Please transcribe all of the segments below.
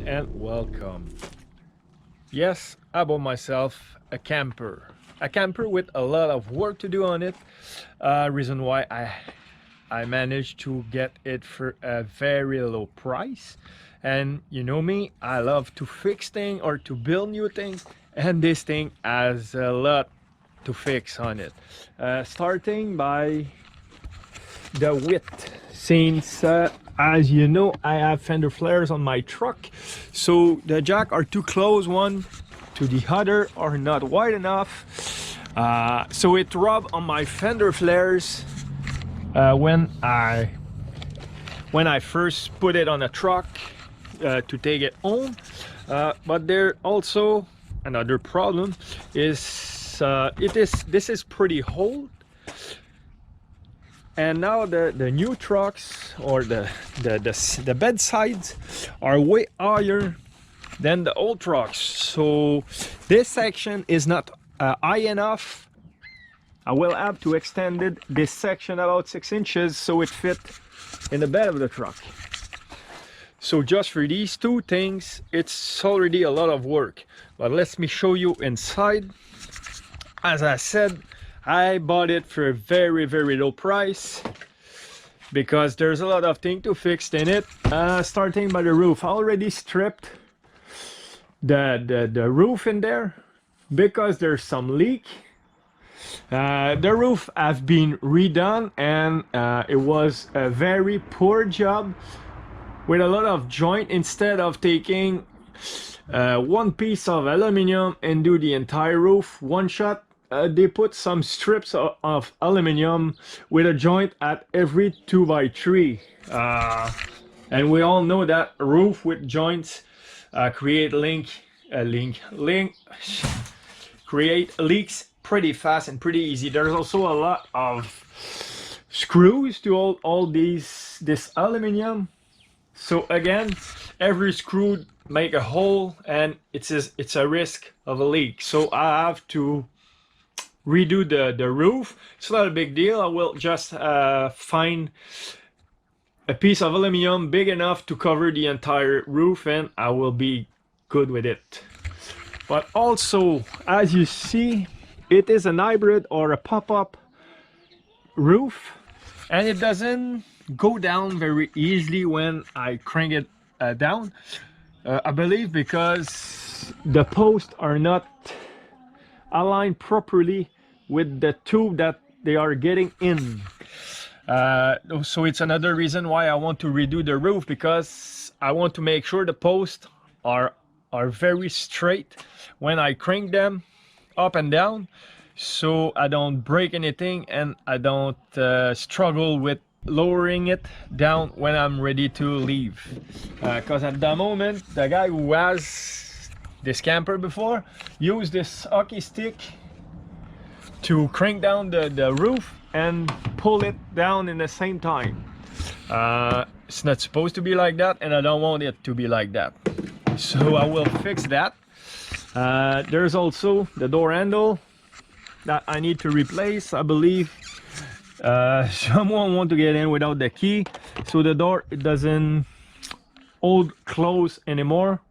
and welcome. Yes, I bought myself a camper. A camper with a lot of work to do on it. Reason why I managed to get it for a very low price. And you know me, I love to fix things or to build new things, and this thing has a lot to fix on it. Starting by the width, since as you know, I have fender flares on my truck, so the jack are too close one to the other or not wide enough, so it rub on my fender flares when I first put it on a truck to take it home. But there also another problem is this is pretty old. And now the new trucks or the bed sides are way higher than the old trucks. So this section is not high enough. I will have to extend it, this section about 6 inches so it fit in the bed of the truck. So just for these two things, it's already a lot of work. But let me show you inside. As I said, I bought it for a very low price because there's a lot of things to fix in it. Starting by the roof, I already stripped the roof in there because there's some leak. The roof has been redone, and it was a very poor job with a lot of joint. Instead of taking one piece of aluminum and do the entire roof one shot, they put some strips of aluminum with a joint at every 2x3, and we all know that roof with joints create create leaks pretty fast and pretty easy. There's also a lot of screws to hold all this aluminum, so again, every screw make a hole, and it's a risk of a leak. So I have to redo the roof. It's not a big deal. I will just find a piece of aluminum big enough to cover the entire roof, and I will be good with it. But also, as you see, it is an hybrid or a pop-up roof, and it doesn't go down very easily when I crank it down. I believe because the posts are not aligned properly with the tube that they are getting in. So it's another reason why I want to redo the roof, because I want to make sure the posts are very straight when I crank them up and down, so I don't break anything and I don't struggle with lowering it down when I'm ready to leave. Because at the moment, the guy who has this camper before used this hockey stick to crank down the roof and pull it down in the same time. It's not supposed to be like that, and I don't want it to be like that. So I will fix that. There's also the door handle that I need to replace. I believe someone want to get in without the key, so the door, it doesn't hold close anymore.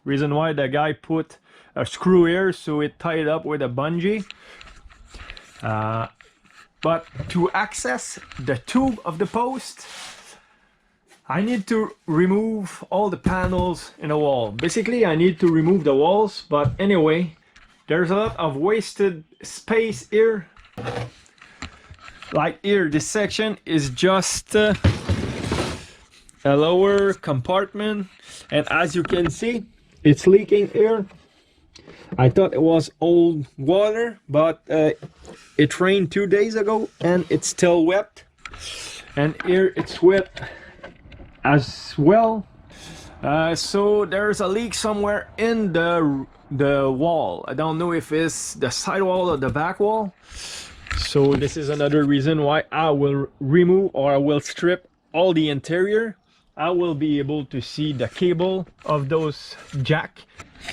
Reason why the guy put a screw here, so it tied up with a bungee. But to access the tube of the post, I need to remove all the panels in the wall. Basically, I need to remove the walls, but anyway, there's a lot of wasted space here. Like here, this section is just a lower compartment, and as you can see, it's leaking here. I thought it was old water, but it rained 2 days ago and it's still wet, and here it's wet as well. So there's a leak somewhere in the wall. I don't know if it's the side wall or the back wall. So this is another reason why I will remove, or I will strip all the interior. I will be able to see the cable of those jack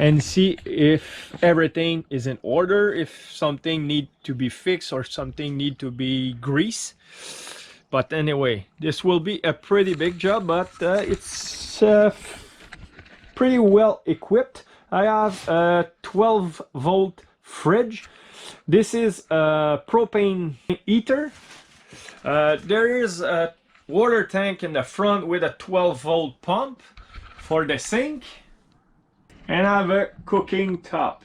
and see if everything is in order, if something need to be fixed or something need to be greased. But anyway, this will be a pretty big job, but it's pretty well equipped. I have a 12-volt fridge. This is a propane heater. There is a water tank in the front with a 12-volt pump for the sink. And I have a cooking top.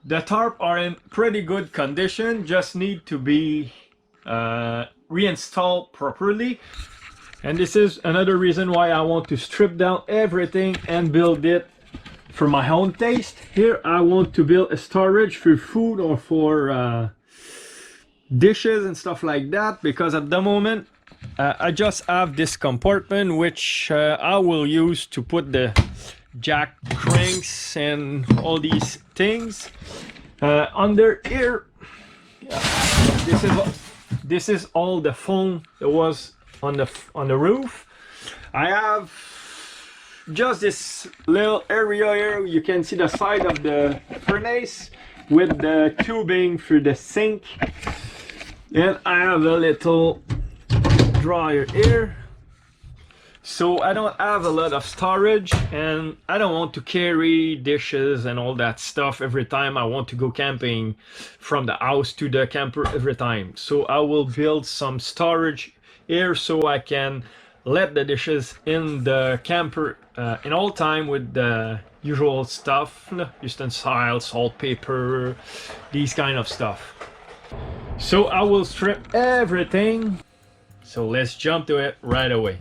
The tarp are in pretty good condition, just need to be reinstalled properly. And this is another reason why I want to strip down everything and build it for my own taste. Here I want to build a storage for food or for dishes and stuff like that, because at the moment I just have this compartment which I will use to put the jack cranks and all these things. Under here, this is all the foam that was on the roof. I have just this little area here. You can see the side of the furnace with the tubing for the sink, and I have a little dryer here. So I don't have a lot of storage, and I don't want to carry dishes and all that stuff every time I want to go camping from the house to the camper every time. So I will build some storage here so I can let the dishes in the camper in all time with the usual stuff, utensils, salt, pepper, these kind of stuff. So I will strip everything. So let's jump to it right away.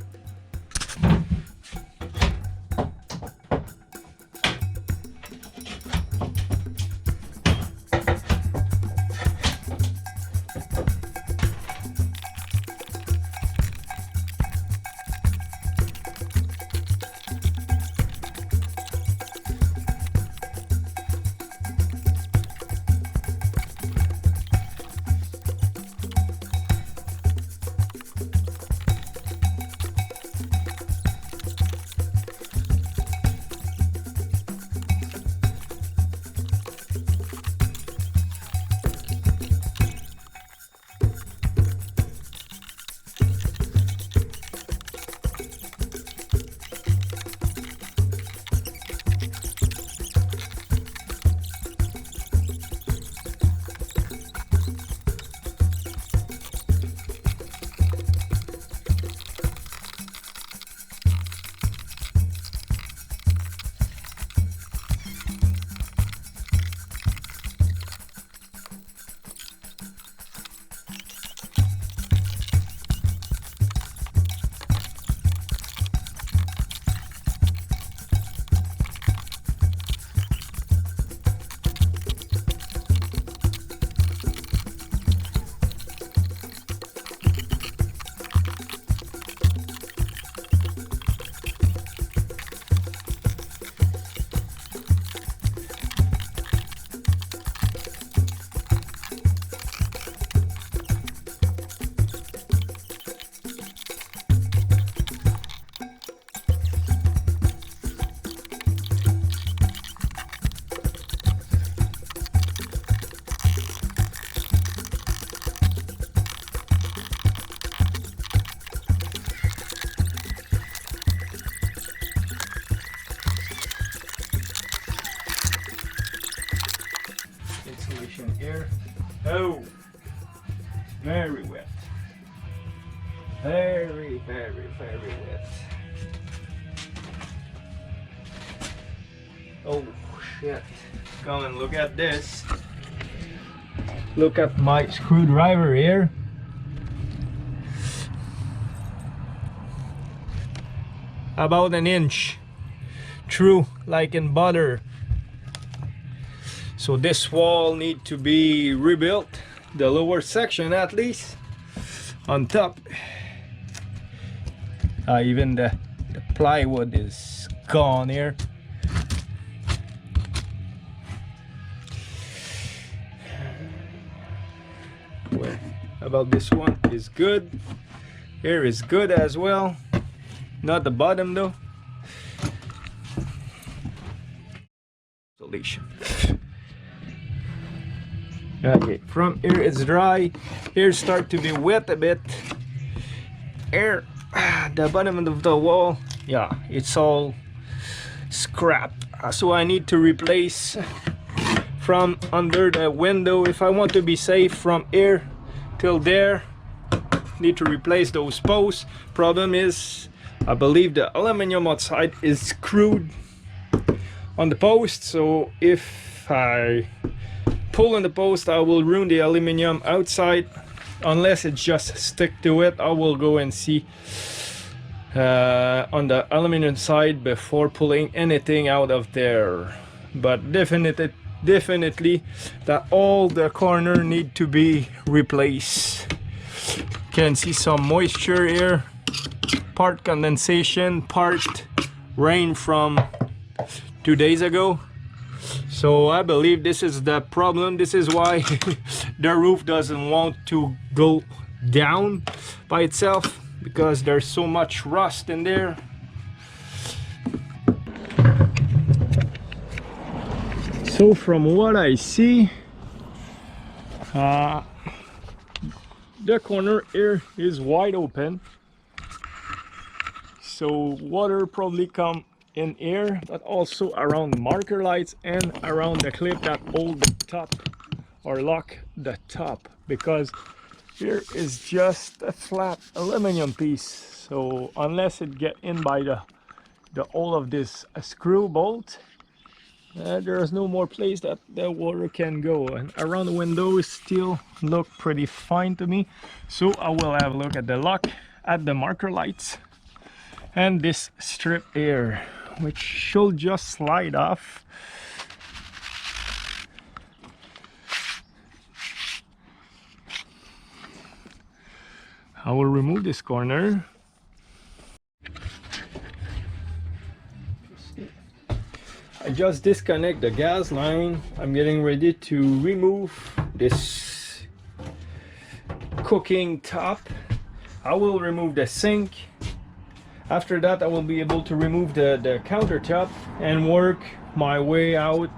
Here. Oh, very wet. Very wet. Oh shit. Come and look at this. Look at my screwdriver here. About an inch through, like in butter. So this wall need to be rebuilt, the lower section at least. On top, even the plywood is gone here. Well, about this one is good. Here is good as well. Not the bottom though. Installation. Okay, from here it's dry. Here start to be wet a bit. Here, the bottom of the wall, yeah, it's all scrap. So I need to replace from under the window. If I want to be safe from here till there, need to replace those posts. Problem is, I believe the aluminum outside is screwed on the post, so if I pull on the post I will ruin the aluminum outside. Unless it just stick to it, I will go and see on the aluminum side before pulling anything out of there. But definitely that all the corner need to be replaced. Can see some moisture here, part condensation, part rain from 2 days ago. So I believe this is the problem. This is why the roof doesn't want to go down by itself, because there's so much rust in there. So from what I see, the corner here is wide open, so water probably come in here, but also around marker lights and around the clip that hold the top or lock the top, because here is just a flat aluminum piece. So unless it get in by the all of this screw bolt, there is no more place that the water can go. And around the windows still look pretty fine to me. So I will have a look at the lock, at the marker lights, and this strip here, which should just slide off. I will remove this corner. I just disconnect the gas line. I'm getting ready to remove this cooking top. I will remove the sink. After that I will be able to remove the countertop and work my way out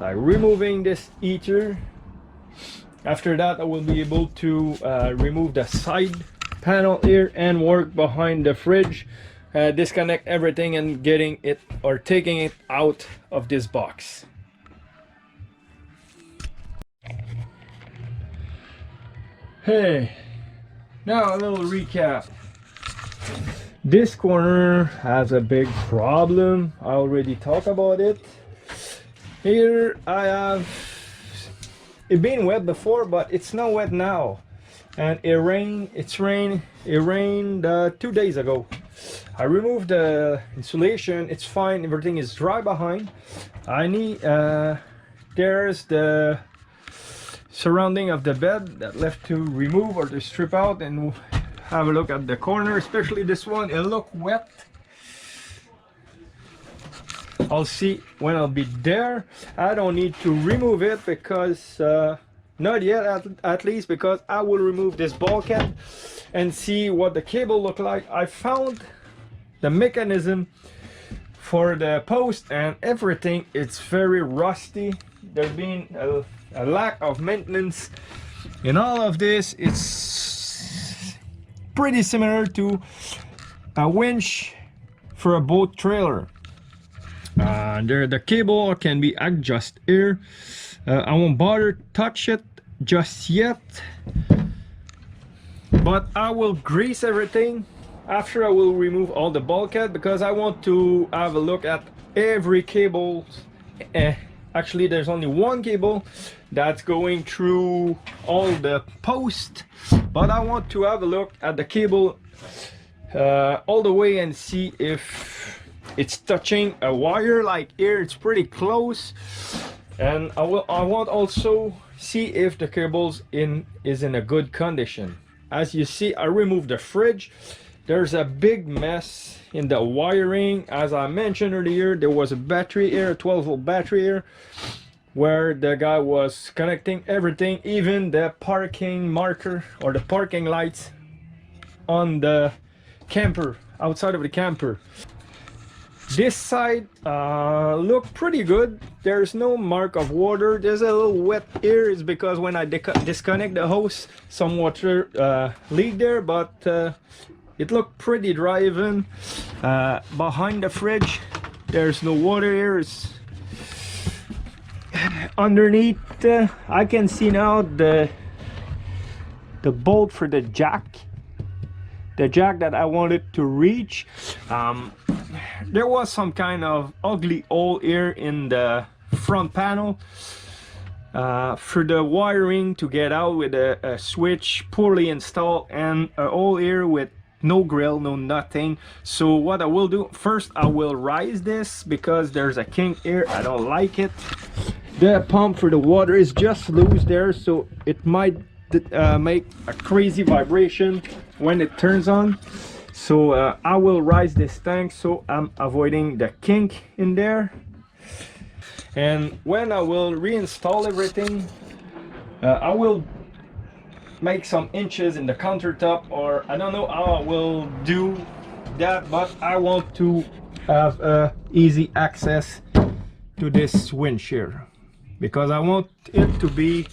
by removing this heater. After that I will be able to remove the side panel here and work behind the fridge, disconnect everything and getting it or taking it out of this box. Hey, now a little recap. This corner has a big problem. I already talked about it. Here I have it been wet before, but it's not wet now. And it rained 2 days ago. I removed the insulation, it's fine, everything is dry behind. I need there's the surrounding of the bed that left to remove or to strip out, and have a look at the corner, especially this one. It look wet. I'll see when I'll be there. I don't need to remove it because not yet, at least, because I will remove this bulkhead and see what the cable look like. I found the mechanism for the post and everything. It's very rusty. There's been a lack of maintenance in all of this. It's pretty similar to a winch for a boat trailer. The cable can be adjusted here. I won't bother touch it just yet, but I will grease everything after. I will remove all the bulkhead because I want to have a look at every cable. Actually there's only one cable that's going through all the posts, but I want to have a look at the cable all the way and see if it's touching a wire. Like here it's pretty close, and I want also see if the cables is in a good condition. As you see, I removed the fridge. There's a big mess in the wiring. As I mentioned earlier, there was a battery here, a 12-volt battery here, where the guy was connecting everything, even the parking marker or the parking lights on the camper, outside of the camper. This side look pretty good. There's no mark of water. There's a little wet here. It's because when I disconnect the hose, some water leaked there, but it looked pretty dry even. Behind the fridge, There's no water here. It's underneath. I can see now the bolt for the jack that I wanted to reach. There was some kind of ugly hole here in the front panel for the wiring to get out, with a switch poorly installed and a hole here with no grill, no nothing. So what I will do first, I will rise this because there's a kink here. I don't like it. The pump for the water is just loose there, so it might make a crazy vibration when it turns on. So I will rise this tank so I'm avoiding the kink in there. And when I will reinstall everything, I will make some inches in the countertop, or I don't know how I will do that, but I want to have easy access to this winch here, because I want it to be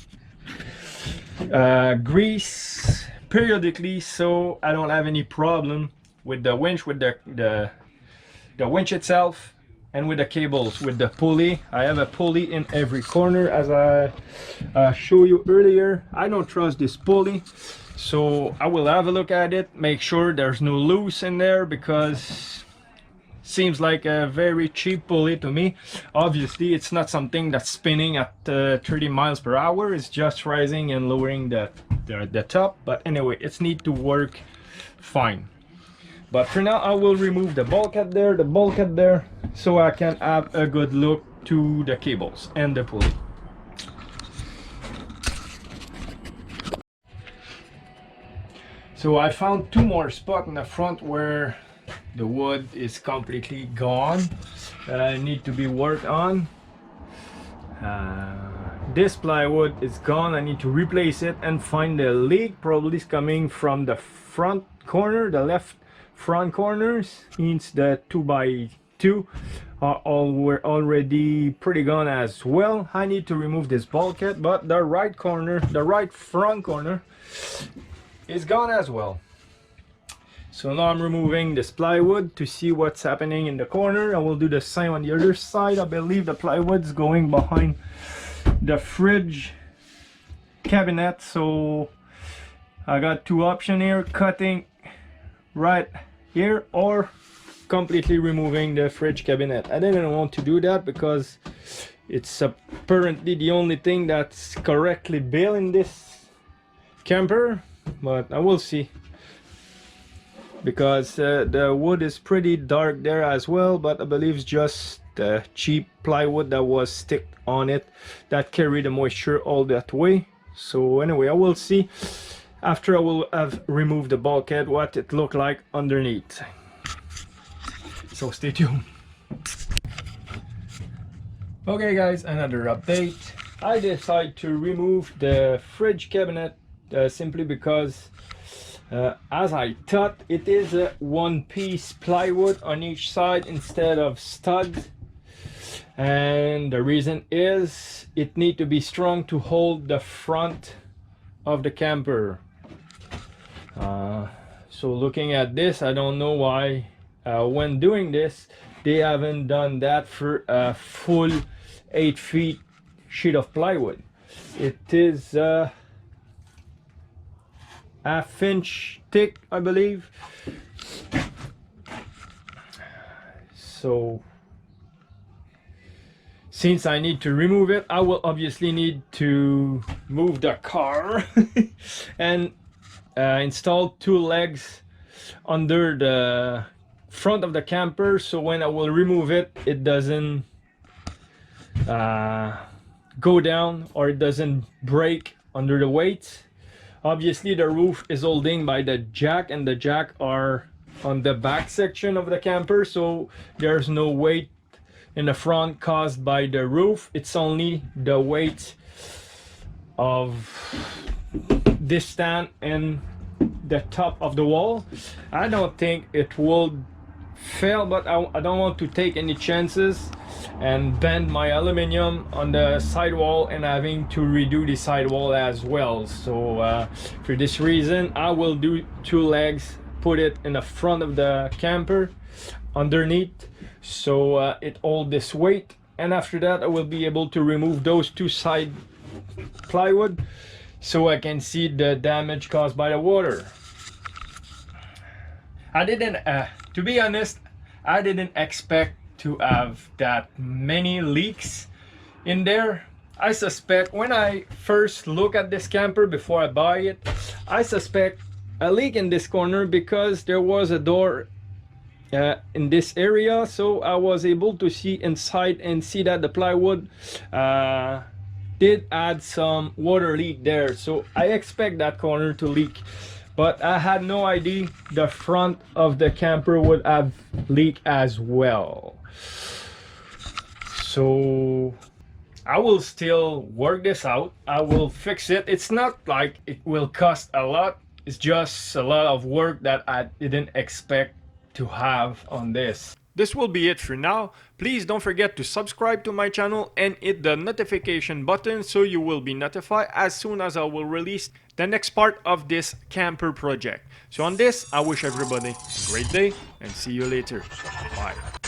greased periodically, so I don't have any problem with the winch, with the winch itself, and with the cables, with the pulley. I have a pulley in every corner, as I showed you earlier. I don't trust this pulley, so I will have a look at it, make sure there's no loose in there, because seems like a very cheap pulley to me. Obviously it's not something that's spinning at 30 miles per hour. It's just rising and lowering the top, but anyway, it's need to work fine. But for now I will remove the bulkhead there, so I can have a good look to the cables and the pulley. So I found two more spots in the front where the wood is completely gone, need to be worked on. This plywood is gone. I need to replace it and find the leak. Probably is coming from the front corner, the left front corners. Means the 2x2 were already pretty gone as well. I need to remove this bulkhead, but the right corner, the right front corner, is gone as well. So now I'm removing this plywood to see what's happening in the corner. I will do the same on the other side. I believe the plywood's going behind the fridge cabinet. So I got two options here: cutting right here or completely removing the fridge cabinet. I didn't want to do that because it's apparently the only thing that's correctly built in this camper, but I will see, because the wood is pretty dark there as well, but I believe it's just the cheap plywood that was stick on it that carried the moisture all that way. So anyway, I will see after I will have removed the bulkhead what it looked like underneath. So stay tuned. Okay guys, another update. I decided to remove the fridge cabinet simply because as I thought, it is a one-piece plywood on each side instead of studs, and the reason is it needs to be strong to hold the front of the camper. So looking at this, I don't know why when doing this they haven't done that for a full 8 feet sheet of plywood. It is half-inch thick, I believe. So since I need to remove it, I will obviously need to move the car and install two legs under the front of the camper, so when I will remove it, it doesn't go down or it doesn't break under the weight. Obviously the roof is holding by the jack, and the jack are on the back section of the camper, so there's no weight in the front caused by the roof. It's only the weight of this stand and the top of the wall. I don't think it will fail, but I don't want to take any chances and bend my aluminum on the sidewall and having to redo the sidewall as well. So for this reason I will do two legs, put it in the front of the camper underneath, so it hold this weight. And after that I will be able to remove those two side plywood so I can see the damage caused by the water. I didn't to be honest, I didn't expect to have that many leaks in there. I suspect, when I first look at this camper before I buy it, I suspect a leak in this corner because there was a door in this area, so I was able to see inside and see that the plywood did add some water leak there. So I expect that corner to leak, but I had no idea the front of the camper would have leak as well. So I will still work this out. I will fix it. It's not like it will cost a lot. It's just a lot of work that I didn't expect to have on this. This will be it for now. Please don't forget to subscribe to my channel and hit the notification button so you will be notified as soon as I will release the next part of this camper project. So on this, I wish everybody a great day and see you later. Bye.